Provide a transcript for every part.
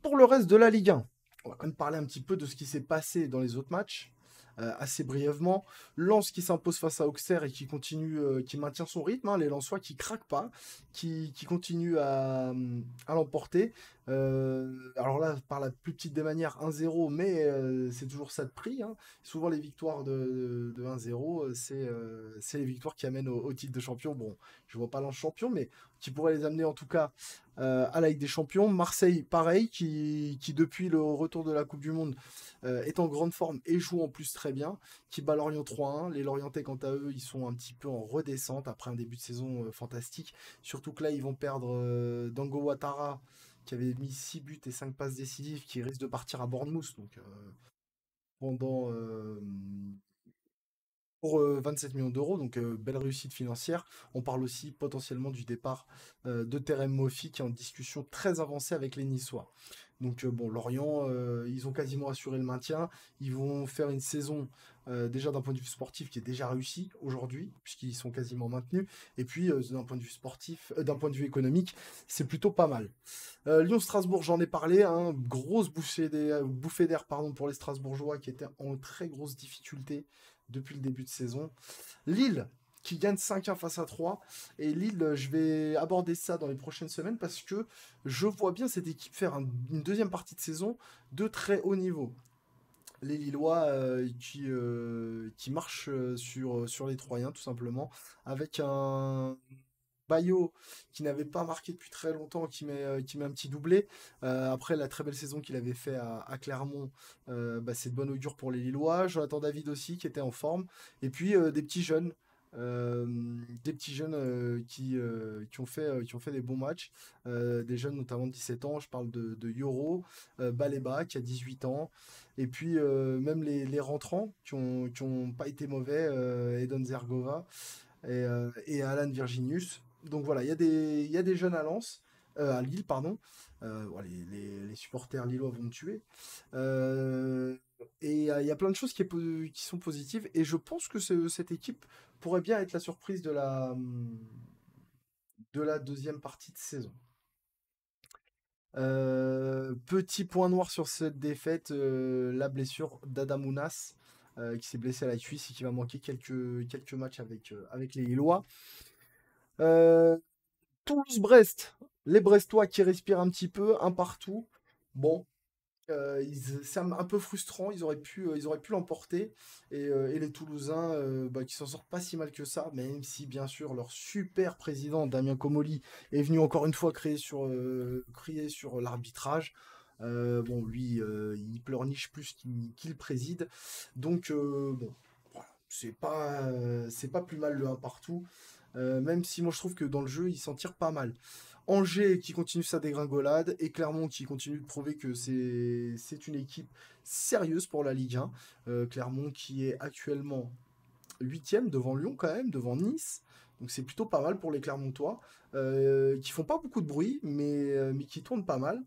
pour le reste de la Ligue 1, on va quand même parler un petit peu de ce qui s'est passé dans les autres matchs, assez brièvement. Lens qui s'impose face à Auxerre et qui continue, qui maintient son rythme, hein, les Lensois qui craquent pas, qui continuent à l'emporter. Alors là, par la plus petite des manières, 1-0, mais c'est toujours ça de prix, hein. Souvent les victoires de 1-0, c'est les victoires qui amènent au titre de champion. Bon, je vois pas Lens champion, mais qui pourrait les amener en tout cas à la Ligue des Champions. Marseille, pareil, qui depuis le retour de la Coupe du Monde est en grande forme et joue en plus très bien, qui bat Lorient 3-1. Les Lorientais, quant à eux, ils sont un petit peu en redescente après un début de saison fantastique. Surtout que là, ils vont perdre Dango Ouattara, qui avait mis 6 buts et 5 passes décisives, qui risque de partir à Bournemouth. Donc, pendant pour 27 millions d'euros, donc belle réussite financière. On parle aussi potentiellement du départ de Terem Moffi qui est en discussion très avancée avec les Niçois. Donc bon, Lorient, ils ont quasiment assuré le maintien. Ils vont faire une saison déjà d'un point de vue sportif qui est déjà réussie aujourd'hui, puisqu'ils sont quasiment maintenus. Et puis d'un point de vue sportif, d'un point de vue économique, c'est plutôt pas mal. Lyon-Strasbourg, j'en ai parlé, hein, grosse bouffée d'air pardon, pour les Strasbourgeois qui étaient en très grosse difficulté depuis le début de saison. Lille, qui gagne 5-1 face à 3. Et Lille, je vais aborder ça dans les prochaines semaines parce que je vois bien cette équipe faire une deuxième partie de saison de très haut niveau. Les Lillois qui marchent sur les Troyens, tout simplement, avec un Bayo qui n'avait pas marqué depuis très longtemps, qui met un petit doublé. Après la très belle saison qu'il avait fait à Clermont, bah, c'est de bon augure pour les Lillois. Jonathan David aussi qui était en forme. Et puis euh, des petits jeunes qui ont fait des bons matchs. Des jeunes notamment de 17 ans, je parle de Yoro, Baleba qui a 18 ans. Et puis même les rentrants qui ont pas été mauvais, Edon Zergova et Alan Virginius. Donc voilà, il y a des jeunes à Lens, à Lille, pardon. Voilà, les supporters lillois vont me tuer. Euh, et il y a plein de choses qui sont positives. Et je pense que cette équipe pourrait bien être la surprise de la deuxième partie de saison. Petit point noir sur cette défaite, la blessure d'Adamounas, qui s'est blessé à la cuisse et qui va manquer quelques matchs avec les Lillois. Euh, Toulouse-Brest, les Brestois qui respirent un petit peu, un partout. Bon, c'est un peu frustrant, ils auraient pu l'emporter. Et les Toulousains bah, qui s'en sortent pas si mal que ça, même si bien sûr leur super président Damien Comolli est venu encore une fois crier sur l'arbitrage. Bon, lui, il pleurniche plus qu'il préside. Donc, bon, voilà, c'est pas plus mal le un partout. Même si moi je trouve que dans le jeu, il s'en tire pas mal. Angers qui continue sa dégringolade et Clermont qui continue de prouver que c'est une équipe sérieuse pour la Ligue 1. Clermont qui est actuellement huitième devant Lyon quand même, devant Nice. Donc c'est plutôt pas mal pour les Clermontois, qui font pas beaucoup de bruit, mais qui tournent pas mal.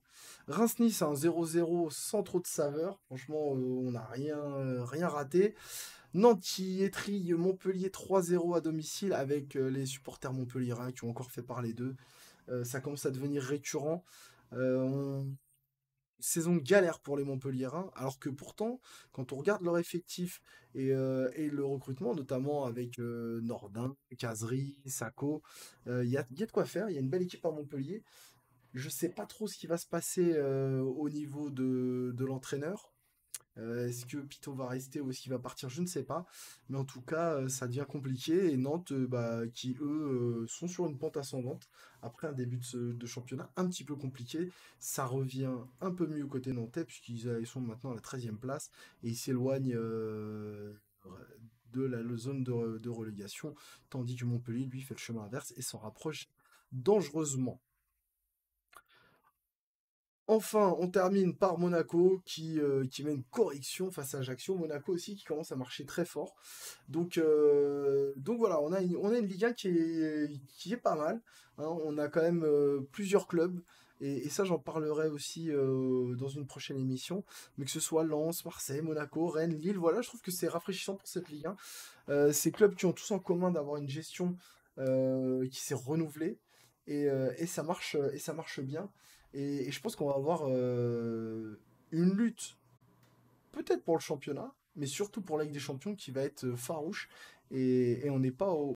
Reims-Nice, un 0-0 sans trop de saveur. Franchement, on n'a rien raté. Nantes qui étrille Montpellier 3-0 à domicile avec les supporters montpelliérains qui ont encore fait parler d'eux. Ça commence à devenir récurrent. Saison de galère pour les Montpelliérains, alors que pourtant, quand on regarde leur effectif et le recrutement, notamment avec Nordin, Kazri, Sako, il y a de quoi faire. Il y a une belle équipe à Montpellier. Je sais pas trop ce qui va se passer au niveau de l'entraîneur. Est-ce que Pito va rester ou est-ce qu'il va partir? Je ne sais pas. Mais en tout cas, ça devient compliqué. Et Nantes, bah, qui eux sont sur une pente ascendante. Après un début de championnat un petit peu compliqué, ça revient un peu mieux côté nantais, puisqu'ils sont maintenant à la 13e place. Et ils s'éloignent de la zone de relégation. Tandis que Montpellier, lui, fait le chemin inverse et s'en rapproche dangereusement. Enfin, on termine par Monaco qui met une correction face à Ajaccio. Monaco aussi qui commence à marcher très fort. Donc voilà, on a une Ligue 1 qui est pas mal, hein. On a quand même plusieurs clubs. Et ça, j'en parlerai aussi dans une prochaine émission. Mais que ce soit Lens, Marseille, Monaco, Rennes, Lille, voilà, je trouve que c'est rafraîchissant pour cette Ligue 1. Ces clubs qui ont tous en commun d'avoir une gestion qui s'est renouvelée. Et ça marche bien. Et je pense qu'on va avoir une lutte, peut-être pour le championnat, mais surtout pour la Ligue des Champions qui va être farouche. Et on n'est pas